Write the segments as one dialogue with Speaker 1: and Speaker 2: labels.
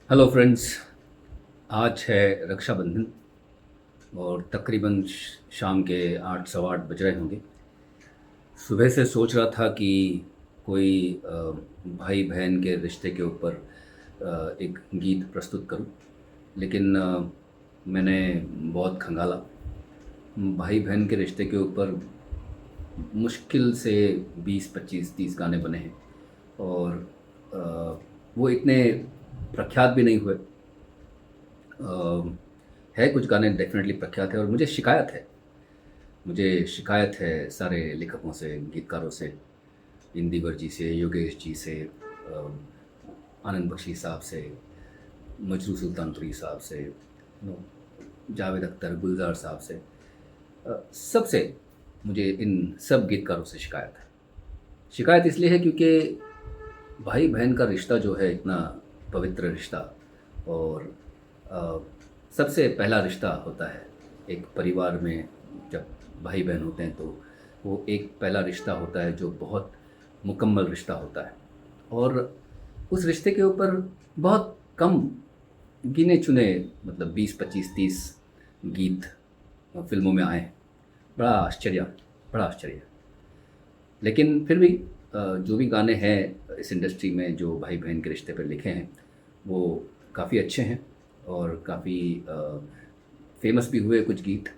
Speaker 1: Hello friends. आज है रक्षाबंधन और तकरीबन शाम के 8 सवा 8 बज रहे होंगे। सुबह से सोच रहा था कि कोई भाई बहन के रिश्ते के ऊपर एक गीत प्रस्तुत करूं, लेकिन मैंने बहुत खंगाला। भाई बहन के रिश्ते के ऊपर मुश्किल से 20 25 30 गाने बने हैं और अ, वो इतने प्रख्यात भी नहीं हुए। है कुछ गाने डेफ़िनेटली प्रख्यात है और मुझे शिकायत है सारे लेखकों से, गीतकारों से, इंदिवर जी से, योगेश जी से, आनंद बख्शी साहब से, मजरू सुल्तानपुरी साहब से, जावेद अख्तर, गुलजार साहब से, सबसे मुझे इन सब गीतकारों से शिकायत है। शिकायत इसलिए है क्योंकि भाई बहन का रिश्ता जो है इतना पवित्र रिश्ता और अ, सबसे पहला रिश्ता होता है एक परिवार में। जब भाई बहन होते हैं तो वो एक पहला रिश्ता होता है जो बहुत मुकम्मल रिश्ता होता है और उस रिश्ते के ऊपर बहुत कम गिने चुने, मतलब 20 25 30 गीत फिल्मों में आए हैं। बड़ा आश्चर्य, बड़ा आश्चर्य। लेकिन फिर भी जो भी गाने हैं इस इंडस्ट्री में जो भाई बहन के रिश्ते पर लिखे हैं वो काफ़ी अच्छे हैं और काफ़ी फेमस भी हुए कुछ गीत।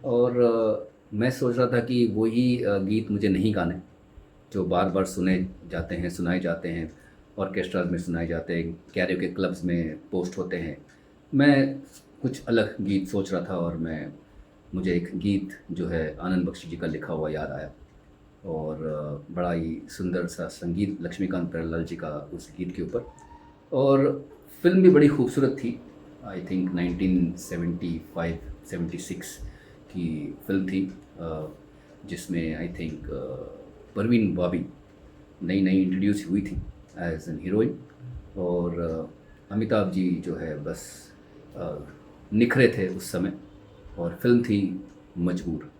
Speaker 1: और मैं सोच रहा था कि वही गीत मुझे नहीं गाने जो बार बार सुने जाते हैं, सुनाए जाते हैं, ऑर्केस्ट्रा में सुनाए जाते हैं, कैरियोके क्लब्स में पोस्ट होते हैं। मैं कुछ अलग गीत सोच रहा था और मुझे एक गीत जो है आनंद बख्शी जी का लिखा हुआ याद आया और बड़ा ही सुंदर सा संगीत लक्ष्मीकांत प्यारेलाल जी का उस गीत के ऊपर। और फिल्म भी बड़ी खूबसूरत थी। आई थिंक 1975 76 की फिल्म थी, जिसमें आई थिंक परवीन बाबी नई नई इंट्रोड्यूस हुई थी एज एन हीरोइन और अमिताभ जी जो है बस निखरे थे उस समय। और फिल्म थी मजबूर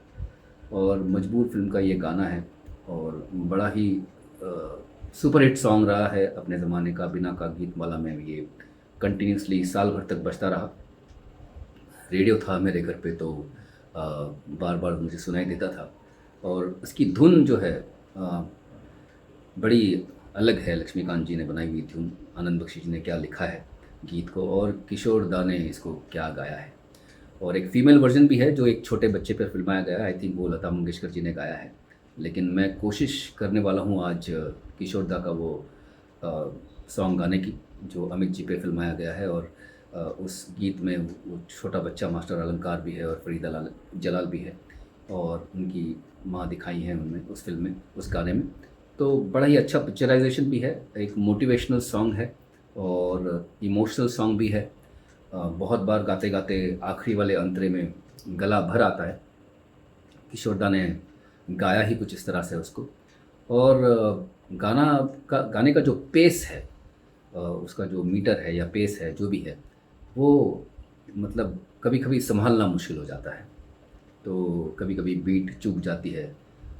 Speaker 1: और मजबूर फिल्म का ये गाना है और बड़ा ही सुपरहिट सॉन्ग रहा है अपने ज़माने का। बिना का गीतमाला में ये कंटिन्यूसली साल भर तक बजता रहा। रेडियो था मेरे घर पे तो बार बार मुझे सुनाई देता था और उसकी धुन जो है बड़ी अलग है। लक्ष्मीकांत जी ने बनाई हुई धुन, आनंद बख्शी जी ने क्या लिखा है गीत को और किशोर दा ने इसको क्या गाया है। और एक फ़ीमेल वर्जन भी है जो एक छोटे बच्चे पर फिल्माया गया है। आई थिंक वो लता मंगेशकर जी ने गाया है। लेकिन मैं कोशिश करने वाला हूँ आज किशोर दा का वो सॉन्ग गाने की जो अमित जी पे फिल्माया गया है। और उस गीत में वो छोटा बच्चा मास्टर अलंकार भी है और फरीदा जलाल भी है और उनकी माँ दिखाई हैं उनमें उस फिल्म में, उस गाने में। तो बड़ा ही अच्छा पिक्चराइजेशन भी है, एक मोटिवेशनल सॉन्ग है और इमोशनल सॉन्ग भी है। बहुत बार गाते गाते आखिरी वाले अंतरे में गला भर आता है। किशोरदा ने गाया ही कुछ इस तरह से उसको। और गाने का जो पेस है, उसका जो मीटर है या पेस है जो भी है वो मतलब कभी कभी संभालना मुश्किल हो जाता है। तो कभी कभी बीट चूक जाती है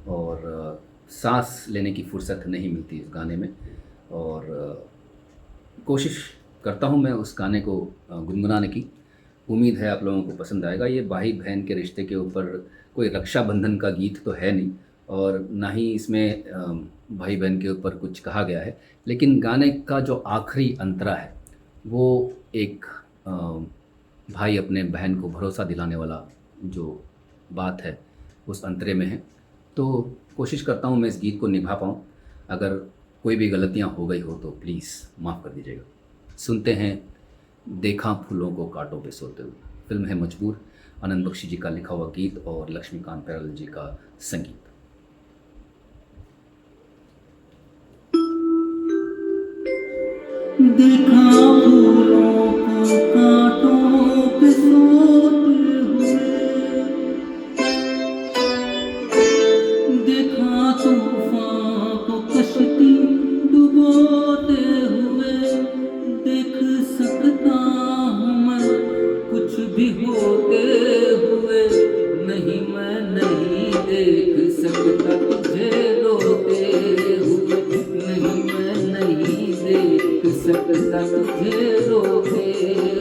Speaker 1: और सांस लेने की फुर्सत नहीं मिलती इस गाने में। और कोशिश करता हूँ मैं उस गाने को गुनगुनाने की। उम्मीद है आप लोगों को पसंद आएगा। ये भाई बहन के रिश्ते के ऊपर कोई रक्षाबंधन का गीत तो है नहीं और ना ही इसमें भाई बहन के ऊपर कुछ कहा गया है। लेकिन गाने का जो आखिरी अंतरा है वो एक भाई अपने बहन को भरोसा दिलाने वाला जो बात है उस अंतरे में है। तो कोशिश करता हूँ मैं इस गीत को निभा पाऊँ। अगर कोई भी गलतियाँ हो गई हो तो प्लीज़ माफ़ कर दीजिएगा। सुनते हैं देखा फूलों को कांटों पे सोते हुए। फिल्म है मजबूर, आनंद बख्शी जी का लिखा हुआ गीत और लक्ष्मीकांत प्यारेलाल जी का संगीत।
Speaker 2: देखा फूलों को कांटों पे सोते हुए, देखा तूफान को कश्ती डुबोते हुए। देख सकता हूँ मैं कुछ भी होते हुए, नहीं मैं नहीं देख सकता तुझे रोते हुए, नहीं मैं नहीं देख सकता तुझे रोते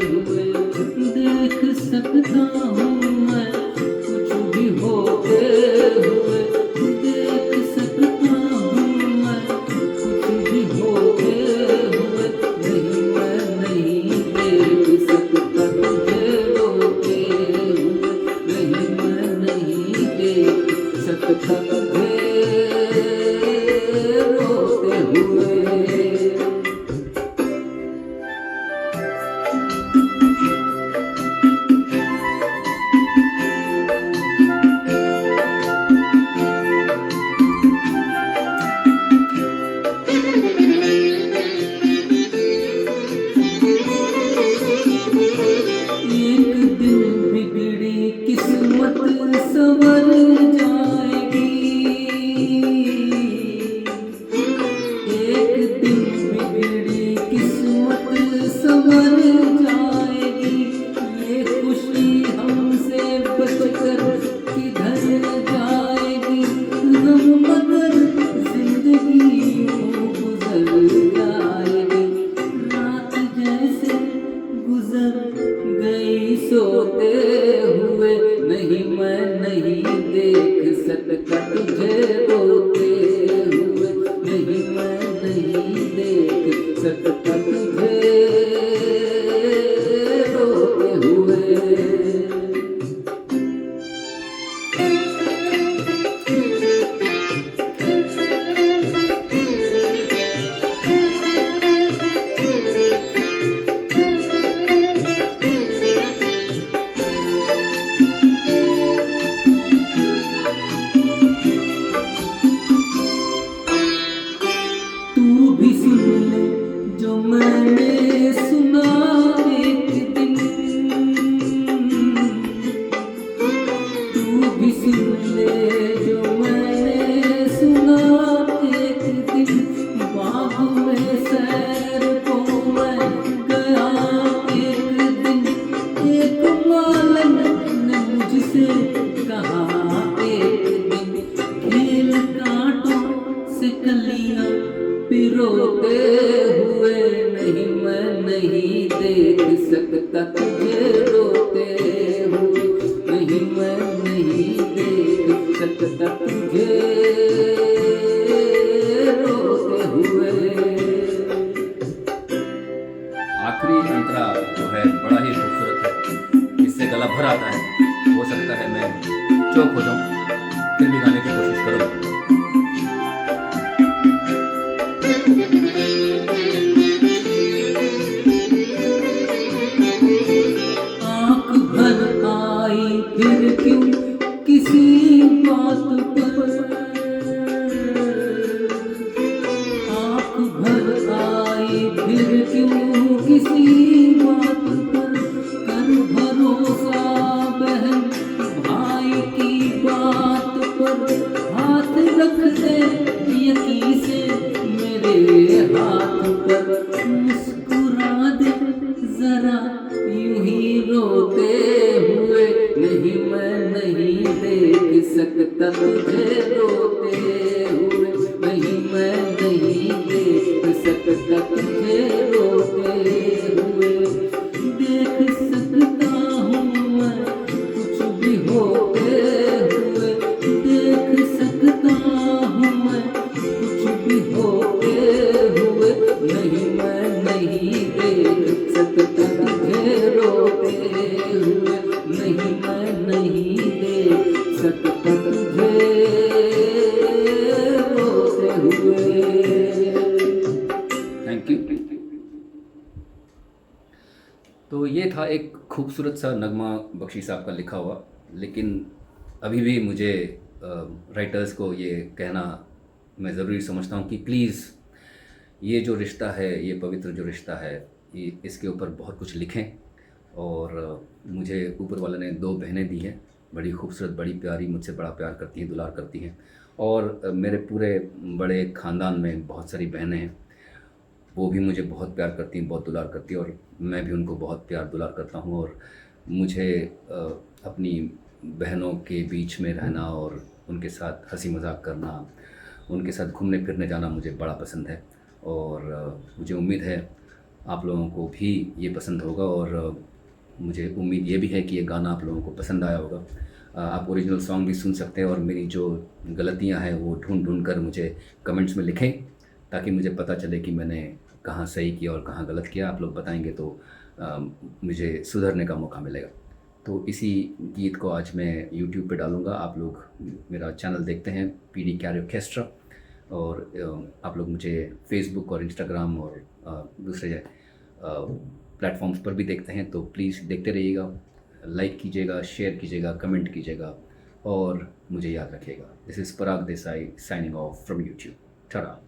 Speaker 2: हुए, देख सकता हूँ मैं कुछ भी होते हुए, देख सकता हूँ मैं कुछ भी होते हुए, नहीं मैं नहीं देख सकता तुझे रोते हुए, नहीं मैं नहीं देख सकता तुझे रोते हुए। एक दिन बिगड़ी किस्मत संवर जाएगी, एक दिन बिगड़ी किस्मत संवर जाएगी, ये खुशी हमसे बचकर किधर जाएगी, गम मगर जिंदगी यूं गुजर जाएगी, रात जैसे गुजर गई सोते हुए, नहीं मैं नहीं देख सकता तुझे रोते हुए, नहीं मैं नहीं देख सकता तुझे रोते हुए। तू भी सुन ले जो मैंने सुना एक दिन, तू भी सुन ले जो मैंने सुना एक दिन, बाग में सैर को मैं गया एक दिन, एक मालन ने मुझसे कहा एक दिन, खेल कांटों से कलियां पिरोते हुए, नहीं मैं नहीं देख सकता तुझे रोते हुए, नहीं मैं नहीं देख सकता तुझे रोते हुए।
Speaker 1: आखिरी अंतरा जो है बड़ा ही खूबसूरत है, इससे गला भर आता है। हो सकता है मैं चौक हो जाऊं, फिर भी गाने की कोशिश करूंगा।
Speaker 2: आँख भर आई फिर क्यों किसी बात पर, आँख भर आई फिर क्यों किसी बात पर, कर भरोसा बहन भाई की बात पर, हाथ रख दे यकीन से मेरे हाथ पर, मुस्कुरा दे जरा यूं ही रोते हुए, नहीं मैं नहीं देख सकता तुझे रोते हुए, नहीं मैं नहीं देख सकता तुझे रोते हुए, देख सकता हूँ मैं कुछ भी होते हुए, देख सकता हूँ मैं कुछ भी होते हुए, नहीं मैं नहीं देख सकता तुझे रोते हुए, नहीं मैं नहीं देख सकता तुझे रोते हुए।
Speaker 1: Thank you. तो ये था एक खूबसूरत सा नगमा बख्शी साहब का लिखा हुआ, लेकिन अभी भी मुझे राइटर्स को ये कहना मैं ज़रूरी समझता हूँ कि प्लीज़ ये जो रिश्ता है, ये पवित्र जो रिश्ता है, ये इसके ऊपर बहुत कुछ लिखें। और मुझे ऊपर वाले ने 2 बहनें दी हैं, बड़ी खूबसूरत, बड़ी प्यारी, मुझसे बड़ा प्यार करती हैं, दुलार करती हैं। और मेरे पूरे बड़े ख़ानदान में बहुत सारी बहनें हैं, वो भी मुझे बहुत प्यार करती हैं, बहुत दुलार करती हैं, और मैं भी उनको बहुत प्यार दुलार करता हूँ। और मुझे अपनी बहनों के बीच में रहना और उनके साथ हंसी मजाक करना, उनके साथ घूमने फिरने जाना मुझे बड़ा पसंद है। और मुझे उम्मीद है आप लोगों को भी ये पसंद होगा और मुझे उम्मीद ये भी है कि ये गाना आप लोगों को पसंद आया होगा। आप ओरिजिनल सॉन्ग भी सुन सकते हैं और मेरी जो गलतियां हैं वो ढूंढ ढूंढ कर मुझे कमेंट्स में लिखें, ताकि मुझे पता चले कि मैंने कहाँ सही किया और कहाँ गलत किया। आप लोग बताएंगे तो मुझे सुधरने का मौका मिलेगा। तो इसी गीत को आज मैं यूट्यूब पे डालूँगा। आप लोग मेरा चैनल देखते हैं PD कैरियोकेस्ट्रा, और आप लोग मुझे फेसबुक और इंस्टाग्राम और दूसरे प्लेटफॉर्म्स पर भी देखते हैं। तो प्लीज़ देखते रहिएगा, लाइक कीजिएगा, शेयर कीजिएगा, कमेंट कीजिएगा और मुझे याद रखिएगा। This is Parag Desai signing off from YouTube. Tata.